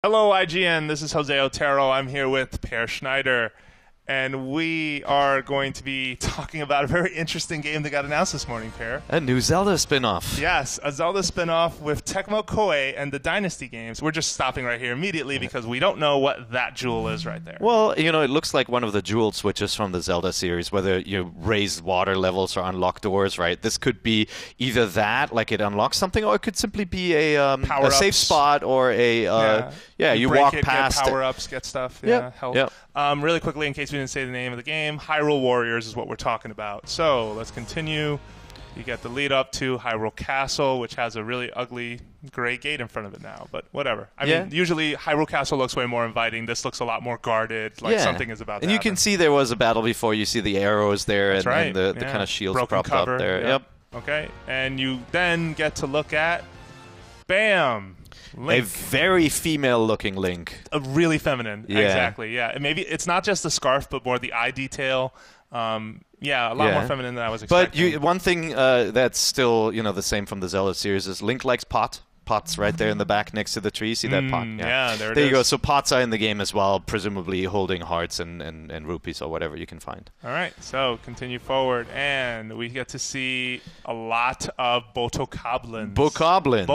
Hello, IGN. This is Jose Otero. I'm here with Per Schneider, and we are going to be talking about a very interesting game that got announced this morning, Per. A new Zelda spin-off. Yes, a Zelda spin-off with Tecmo Koei and the Dynasty games. We're just stopping right here immediately because we don't know what that jewel is right there. Well, it looks like one of the jewel switches from the Zelda series, whether you raise water levels or unlock doors, right? This could be either that, like it unlocks something, or it could simply be a safe spot or you walk past get power-ups, get stuff, health. Yep. Really quickly, in case we didn't say the name of the game, Hyrule Warriors is what we're talking about. So let's continue. You get the lead up to Hyrule Castle, which has a really ugly gray gate in front of it now, but whatever. I mean, usually Hyrule Castle looks way more inviting. This looks a lot more guarded, like something is about to happen. And you can see there was a battle before. You see the arrows there and the kind of shields broken propped cover. up there. Yep. Okay, and you then get to look at, bam, Link. A very female-looking Link. A really feminine, exactly, yeah. And maybe it's not just the scarf, but more the eye detail. A lot more feminine than I was expecting. But one thing that's still the same from the Zelda series is Link likes pots right there in the back next to the tree. See that pot? Yeah, there it is. There you go. So pots are in the game as well, presumably holding hearts and rupees or whatever you can find. All right, so continue forward, and we get to see a lot of Bokoblins. Bokoblins,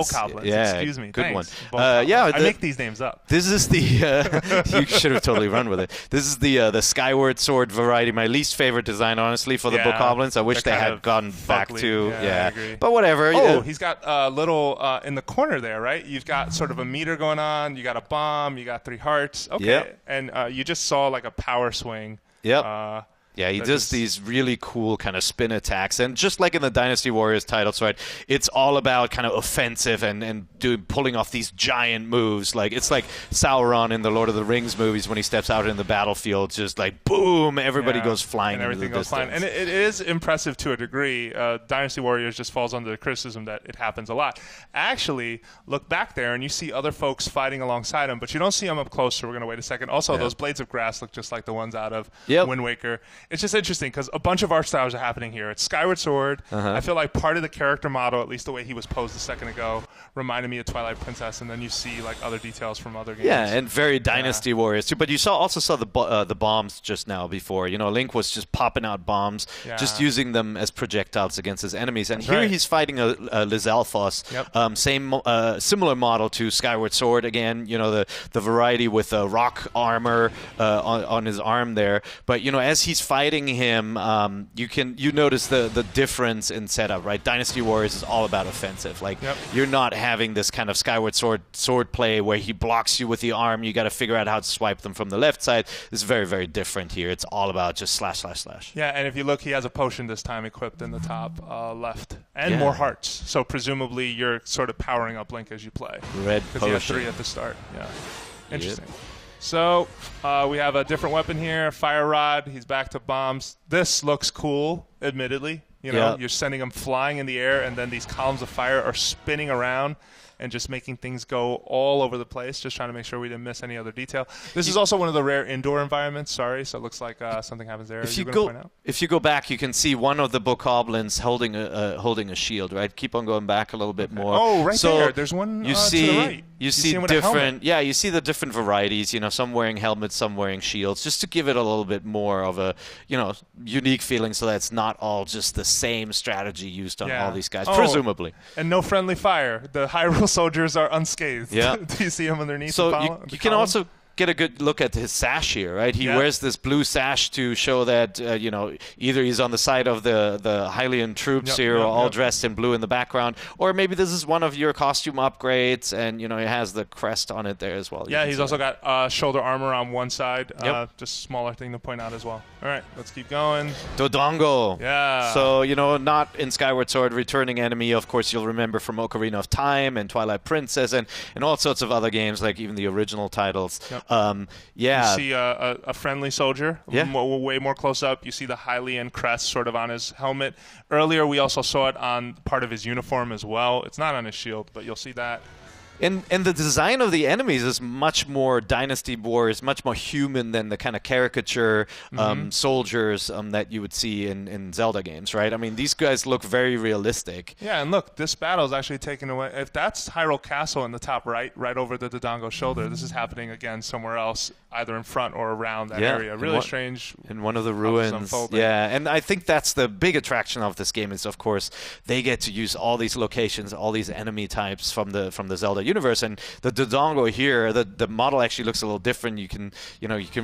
excuse me. Good Thanks. one. I make these names up. This is the you should have totally run with it. This is the Skyward Sword variety. My least favorite design, honestly, for the Bokoblins. I wish they had gone back to I agree. But whatever. Oh, he's got a little in the corner there, right? You've got sort of a meter going on. You got a bomb. You got 3 hearts. Okay. Yep. And you just saw like a power swing. Yep. He does these really cool kind of spin attacks. And just like in the Dynasty Warriors titles, right, it's all about kind of offensive and pulling off these giant moves. Like it's like Sauron in the Lord of the Rings movies when he steps out in the battlefield, just like boom, everybody goes flying and everything goes flying. And it is impressive to a degree. Dynasty Warriors just falls under the criticism that it happens a lot. Actually, look back there and you see other folks fighting alongside him, but you don't see them up close, so we're going to wait a second. Also, those blades of grass look just like the ones out of Wind Waker. It's just interesting because a bunch of art styles are happening here. It's Skyward Sword. I feel like part of the character model, at least the way he was posed a second ago, reminded me of Twilight Princess, and then you see like other details from other games. Yeah, and very Dynasty Warriors too. But you also saw the bombs just now before. Link was just popping out bombs, just using them as projectiles against his enemies. And here he's fighting a Lizalfos, similar model to Skyward Sword. Again, the variety with rock armor on his arm there. But as he's fighting him, you notice the difference in setup, right? Dynasty Warriors is all about offensive. Like you're not having this kind of Skyward Sword play where he blocks you with the arm. You got to figure out how to swipe them from the left side. It's very, very different here. It's all about just slash, slash, slash. Yeah, and if you look, he has a potion this time equipped in the top left, and more hearts. So presumably you're sort of powering up Link as you play. Red potion. Because he has 3 at the start. Yeah, interesting. So we have a different weapon here, Fire Rod. He's back to bombs. This looks cool, admittedly. You're sending them flying in the air, and then these columns of fire are spinning around and just making things go all over the place, just trying to make sure we didn't miss any other detail. This is also one of the rare indoor environments, so it looks like something happens there. If you go back, you can see one of the Bokoblins holding a shield, right? Keep on going back a little bit more. Oh, right there. There's one to the right. You see different, you see the different varieties, some wearing helmets, some wearing shields, just to give it a little bit more of a, unique feeling so that it's not all just the same strategy used on all these guys, presumably. And no friendly fire. The Hyrule soldiers are unscathed. Yeah. Do you see them underneath So you can also get a good look at his sash here, right? He wears this blue sash to show that, either he's on the side of the Hylian troops here, all dressed in blue in the background, or maybe this is one of your costume upgrades, and, it has the crest on it there as well. Yeah, he's also got shoulder armor on one side. Just a smaller thing to point out as well. All right, let's keep going. Dodongo. Yeah. So, not in Skyward Sword, returning enemy, of course, you'll remember from Ocarina of Time and Twilight Princess and all sorts of other games, like even the original titles. You see a friendly soldier, way more close up. You see the Hylian crest sort of on his helmet. Earlier, we also saw it on part of his uniform as well. It's not on his shield, but you'll see that. And the design of the enemies is much more Dynasty Warriors, much more human than the kind of caricature soldiers that you would see in Zelda games, right? I mean, these guys look very realistic. Yeah, and look, this battle is actually taken away. If that's Hyrule Castle in the top right over the Dodongo shoulder, this is happening again somewhere else, either in front or around that area. Really strange. In one of the ruins. Yeah, and I think that's the big attraction of this game is, of course, they get to use all these locations, all these enemy types from the Zelda universe. And the Dodongo here, the model actually looks a little different. You can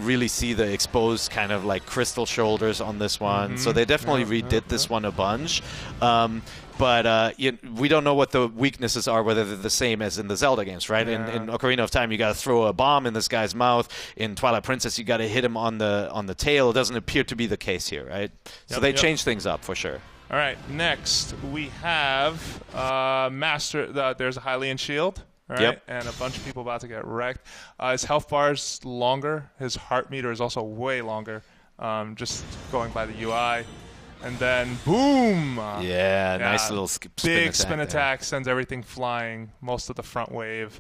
really see the exposed kind of like crystal shoulders on this one. So they definitely redid this one a bunch. But we don't know what the weaknesses are, whether they're the same as in the Zelda games, right? In Ocarina of Time, you got to throw a bomb in this guy's mouth. In Twilight Princess, you got to hit him on the tail. It doesn't appear to be the case here, right? So they changed things up for sure. All right, next we have there's a Hylian shield. All right, and a bunch of people about to get wrecked. His health bar's longer. His heart meter is also way longer, just going by the UI. And then, boom! Yeah, nice little big spin attack sends everything flying, most of the front wave.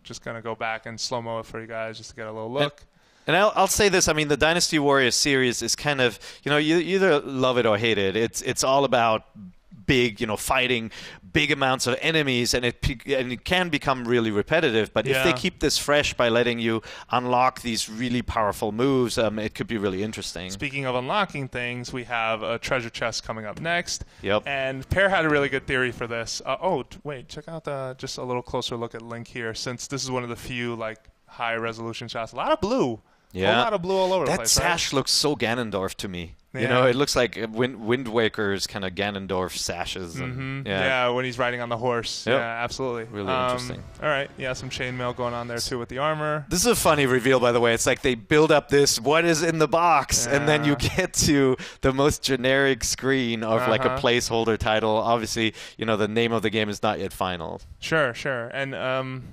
Just going to go back and slow-mo it for you guys just to get a little look. And I'll say this, I mean, the Dynasty Warriors series is kind of, you either love it or hate it. It's all about big, fighting big amounts of enemies, and it can become really repetitive. But if they keep this fresh by letting you unlock these really powerful moves, it could be really interesting. Speaking of unlocking things, we have a treasure chest coming up next. Yep. And Pear had a really good theory for this. Wait, check out just a little closer look at Link here, since this is one of the few high-resolution shots. A lot of blue. Yeah. A lot of blue all over the place. That sash looks so Ganondorf to me. Yeah. It looks like Wind Waker's kind of Ganondorf sashes. And, yeah, when he's riding on the horse. Yep. Yeah, absolutely. Really interesting. All right. Yeah, some chainmail going on there, too, with the armor. This is a funny reveal, by the way. It's like they build up this, what is in the box? And then you get to the most generic screen of like a placeholder title. Obviously, the name of the game is not yet final. Sure. And,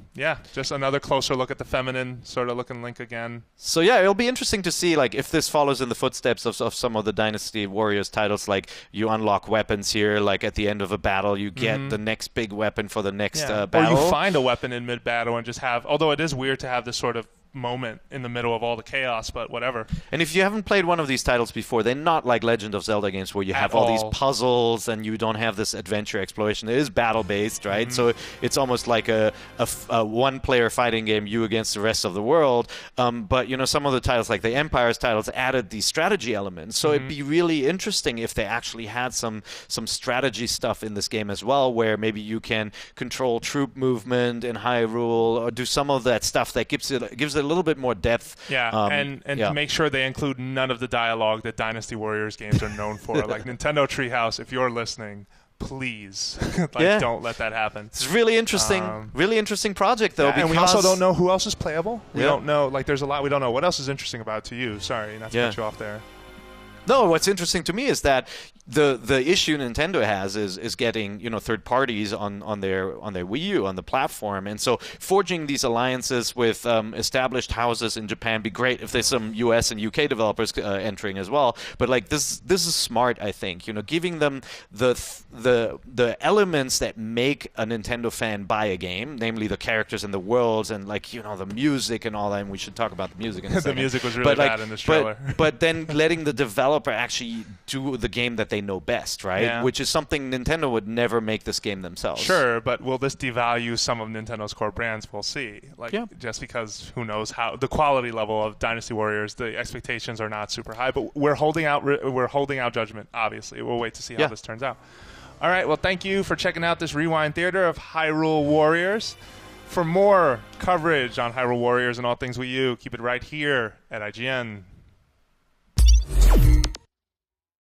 just another closer look at the feminine sort of looking Link again. So, yeah, it'll be interesting to see if this follows in the footsteps of some of the Dynasty Warriors titles, like you unlock weapons here, like at the end of a battle, you get the next big weapon for the next battle. Or you find a weapon in mid-battle and just have, although it is weird to have this sort of moment in the middle of all the chaos, but whatever. And if you haven't played one of these titles before, they're not like Legend of Zelda games where you have all these puzzles and you don't have this adventure exploration. It is battle-based, right? So it's almost like a one-player fighting game, you against the rest of the world. But, some of the titles, like the Empire's titles, added these strategy elements. So it'd be really interesting if they actually had some strategy stuff in this game as well, where maybe you can control troop movement in Hyrule or do some of that stuff that gives it a little bit more depth. And to make sure they include none of the dialogue that Dynasty Warriors games are known for. Like Nintendo Treehouse, if you're listening, please don't let that happen. It's really interesting. Really interesting project, though. And we also don't know who else is playable. We don't know. There's a lot we don't know. What else is interesting about it to you? Sorry, not to cut you off there. No, what's interesting to me is that the issue Nintendo has is getting third parties on their Wii U, on the platform, and so forging these alliances with established houses in Japan be great if there's some US and UK developers entering as well. But this is smart, I think. Giving them the elements that make a Nintendo fan buy a game, namely the characters and the worlds and the music and all that. And we should talk about the music in a second. The music was really bad in this trailer. But then letting the developer actually do the game that they know best, right? Yeah. Which is something Nintendo would never make this game themselves. Sure, but will this devalue some of Nintendo's core brands? We'll see. Just because who knows how the quality level of Dynasty Warriors, the expectations are not super high, but we're holding out judgment. Obviously, we'll wait to see how this turns out. All right. Well, thank you for checking out this Rewind Theater of Hyrule Warriors. For more coverage on Hyrule Warriors and all things Wii U, keep it right here at IGN.